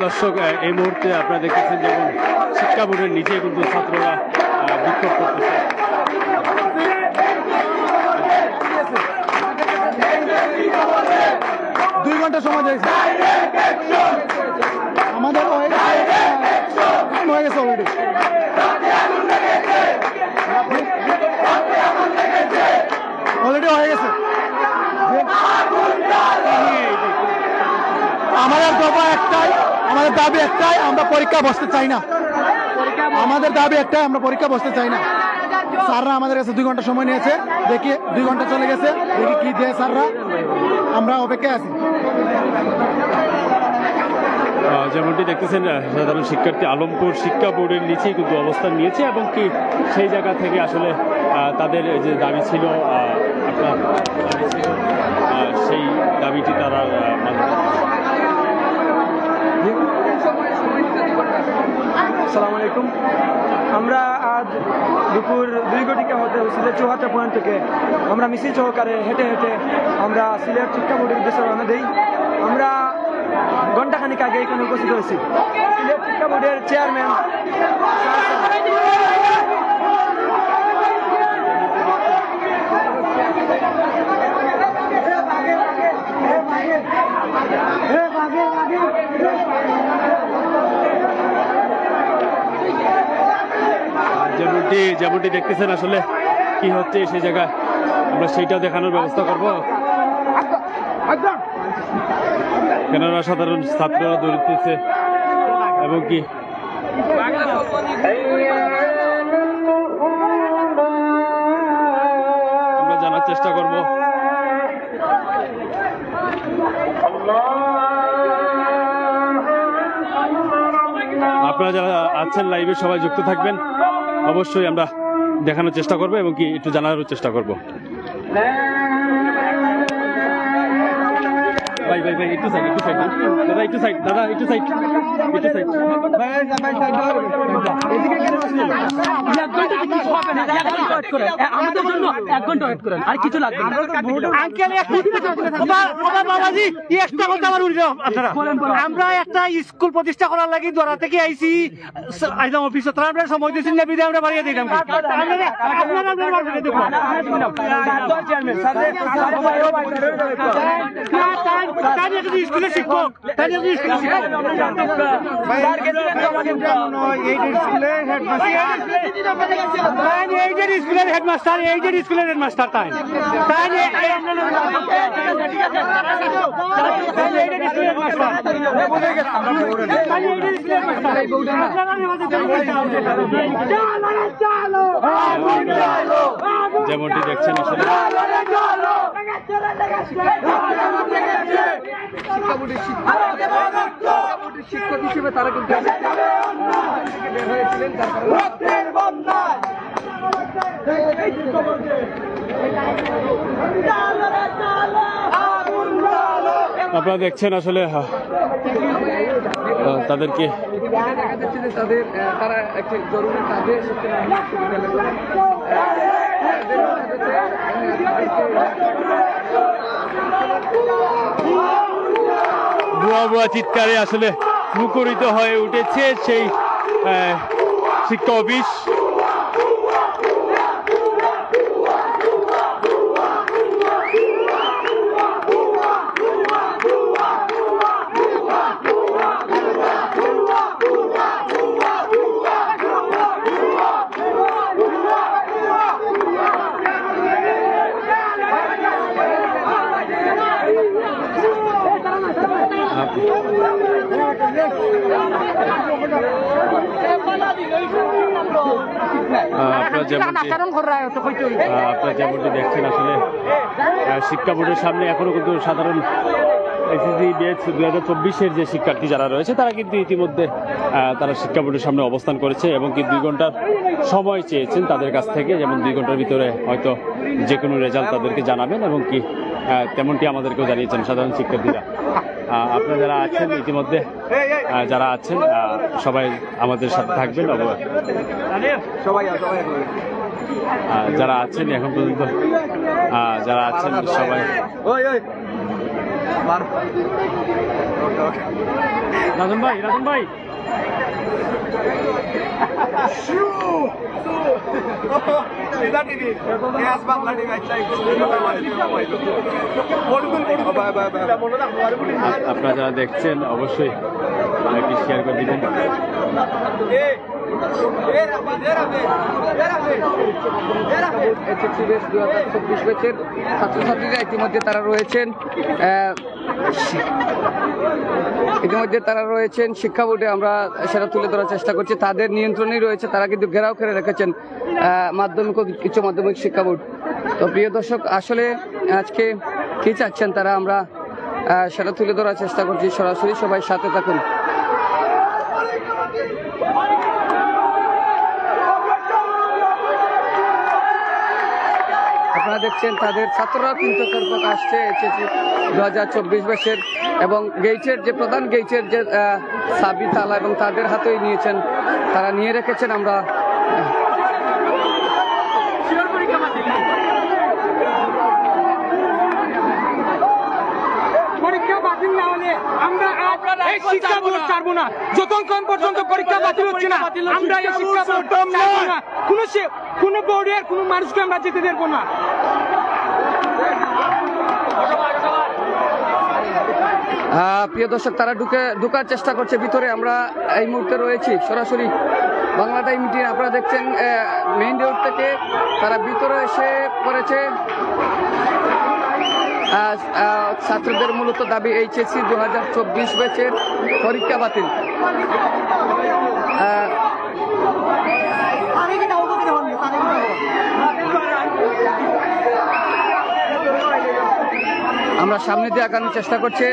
দর্শক, এই মুহূর্তে আপনারা দেখতেছেন যেমন শিক্ষা বোর্ডের নিচে কিন্তু ছাত্ররা বিক্ষোভ করতেছে। দুই ঘন্টা সময় দিয়েছে আমাদের, হয়ে গেছে অলরেডি। অলরেডি হয়ে গেছে। আমাদের দফা একটাই, আমাদের দাবি একটাই, আমরা পরীক্ষা বসতে চাই না। আমাদের দাবি একটাই, আমরা পরীক্ষা বসতে চাই না। স্যাররা আমাদের কাছে 2 ঘন্টা সময় নিয়েছে, দেখি 2 ঘন্টা চলে গেছে, দেখি কি দেয় স্যাররা, আমরা অপেক্ষায় আছি। যেমনটি দেখতেছেন সাধারণ শিক্ষার্থী আলমপুর শিক্ষা বোর্ডের নিচেই কিন্তু অবস্থান নিয়েছে এবং কি সেই জায়গা থেকে আসলে তাদের যে দাবি ছিল, আপনার দাবি ছিল, সেই দাবিটি তারা আসসালামু আলাইকুম। আমরা আজ দুপুর 2 ঘটিকা হতে সিলেট চৌহাট্টা পয়েন্ট থেকে আমরা মিছিল সহকারে হেঁটে হেঁটে আমরা সিলেট শিক্ষা বোর্ডের উদ্দেশ্যে রওনা দিই। আমরা ঘণ্টাখানিক আগে এখানে উপস্থিত হয়েছি। সিলেট শিক্ষা বোর্ডের চেয়ারম্যান যেমনটি দেখতেছেন আসলে কি হচ্ছে সেই জায়গায়, আমরা সেইটাও দেখানোর ব্যবস্থা করব। কেননা সাধারণ ছাত্ররা দৌড়িতেছে এবং কি আমরা জানার চেষ্টা করব। আপনারা যারা আছেন লাইভে সবাই যুক্ত থাকবেন, অবশ্যই আমরা দেখানোর চেষ্টা করব এবং কি একটু জানার চেষ্টা করব। ভাই ভাই ভাই একটু সাইড দাদা, একটু সাইড দাদা, একটু সাইড আমাদের জন্য 1 ঘন্টা ওয়েট করেন, আর কিছু লাগবে না। আমরা একটা স্কুল প্রতিষ্ঠা করার লাগি দোরা থেকে আইসি আইলাম অফিস, তারা আমরা সময় দিয়েছি না, বিধে আমরা বাড়িয়ে দিলাম। স্কুলের শিক্ষক স্কুলের হেডমাস্টার, স্কুলের হেডমাস্টার তাই যেমনটি দেখছেন আসলে শিক্ষক হিসেবে তারা কিন্তু বের হয়েছিলেন। আপনারা দেখছেন আসলে তাদেরকে দেখা যাচ্ছে যে তারা একটি জরুরি কাজে বুয়া বুয়া চিৎকারে আসলে মুখরিত হয়ে উঠেছে সেই শিক্ষা অফিস। আপনারা যেমনটি দেখছেন আসলে শিক্ষা বোর্ডের সামনে এখনো কিন্তু সাধারণ এসএসসি ব্যাচ 2024-এর যে শিক্ষার্থী যারা রয়েছে তারা কিন্তু ইতিমধ্যে তারা শিক্ষা বোর্ডের সামনে অবস্থান করেছে এবং কি 2 ঘন্টার সময় চেয়েছেন তাদের কাছ থেকে, যেমন 2 ঘন্টার ভিতরে হয়তো যে কোনো রেজাল্ট তাদেরকে জানাবেন এবং কি তেমনটি আমাদেরকেও জানিয়েছেন সাধারণ শিক্ষার্থীরা। আপনারা যারা আছেন ইতিমধ্যে যারা আছেন সবাই আমাদের সাথে থাকবেন, যারা আছেন এখন পর্যন্ত যারা আছেন সবাই রাজন ভাই আপনারা যারা দেখছেন অবশ্যই একটি শেয়ার করে দিবেন। HSC ব্যাচ 2024 ব্যাচের ছাত্রছাত্রীরা ইতিমধ্যে তারা রয়েছেন শিক্ষা বোর্ডে। আমরা সেটা তুলে ধরার চেষ্টা করছি। তাদের নিয়ন্ত্রণেই রয়েছে, তারা কিন্তু ঘেরাও করে রেখেছেন মাধ্যমিক ও উচ্চ মাধ্যমিক শিক্ষা বোর্ড। তো প্রিয় দর্শক, আসলে আজকে কি চাচ্ছেন তারা, আমরা সেটা তুলে ধরার চেষ্টা করছি। সরাসরি সবাই সাথে থাকুন। আপনারা দেখছেন তাদের ছাত্ররা কিন্তু তরফ আসছে HSC 2024 ব্যাচের, এবং গেইটের যে প্রধান গেইটের যে চাবি তালা এবং তাদের হাতেই নিয়েছেন, তারা নিয়ে রেখেছেন। আমরা পরীক্ষা বাতিল না হলে আমরা এই শিক্ষা বোর্ড ছাড়বো না। যতক্ষণ পর্যন্ত পরীক্ষা বাতিল হচ্ছে না, আমরা এই শিক্ষা বোর্ড ছাড়বো না। কোনো বোর্ডের কোনো মানুষকে আমরা যেতে দেবো না। প্রিয় দর্শক, তারা ঢুকার চেষ্টা করছে ভিতরে। আমরা এই মুহূর্তে রয়েছি সরাসরি বাংলা টাইম মিটিং। আপনারা দেখছেন মেইন রোড থেকে তারা ভিতরে এসে পড়েছে। ছাত্রদের মূলত দাবি HSC 2024 ব্যাচের পরীক্ষা বাতিল। আমরা সামনে দিয়ে আগানোর চেষ্টা করছি।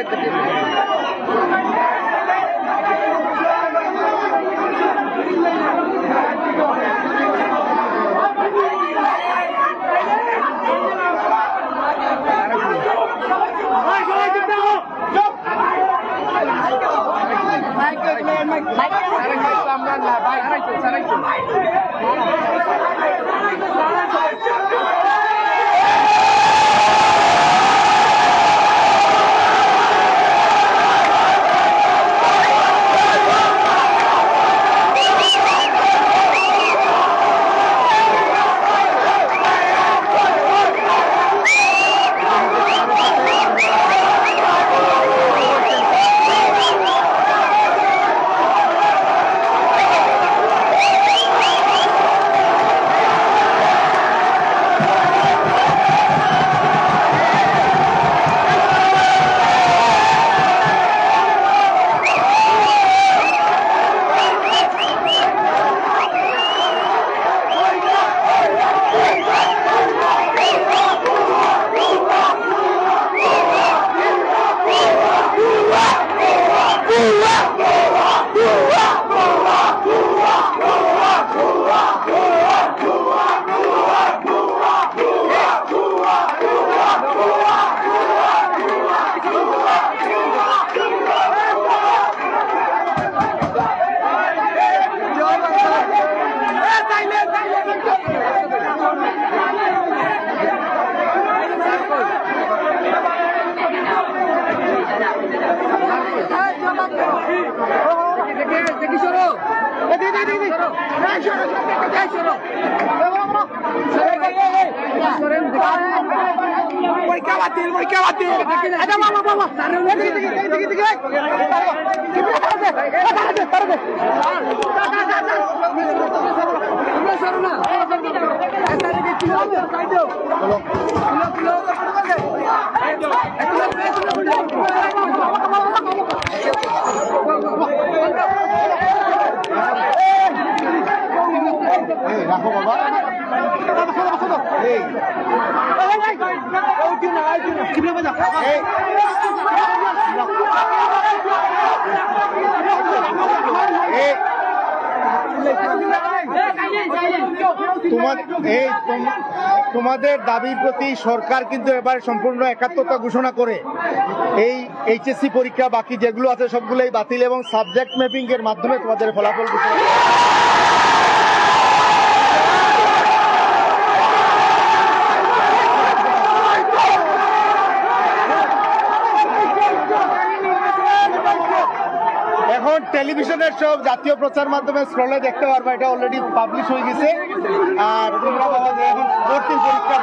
পরীক্ষা বাতিল। আচ্ছা মামা রাখো বাবা। তোমাদের দাবির প্রতি সরকার কিন্তু এবার সম্পূর্ণ একাত্মতা ঘোষণা করে এই HSC পরীক্ষা বাকি যেগুলো আছে সবগুলোই বাতিল এবং সাবজেক্ট ম্যাপিং এর মাধ্যমে তোমাদের ফলাফল ঘোষণা। এখন টেলিভিশনের সব জাতীয় প্রচার মাধ্যমে স্ক্রলে দেখতে পারবা, এটা অলরেডি পাবলিশ হয়ে গেছে। আর তোমরা বাবা যে এখন ভর্তির পরীক্ষার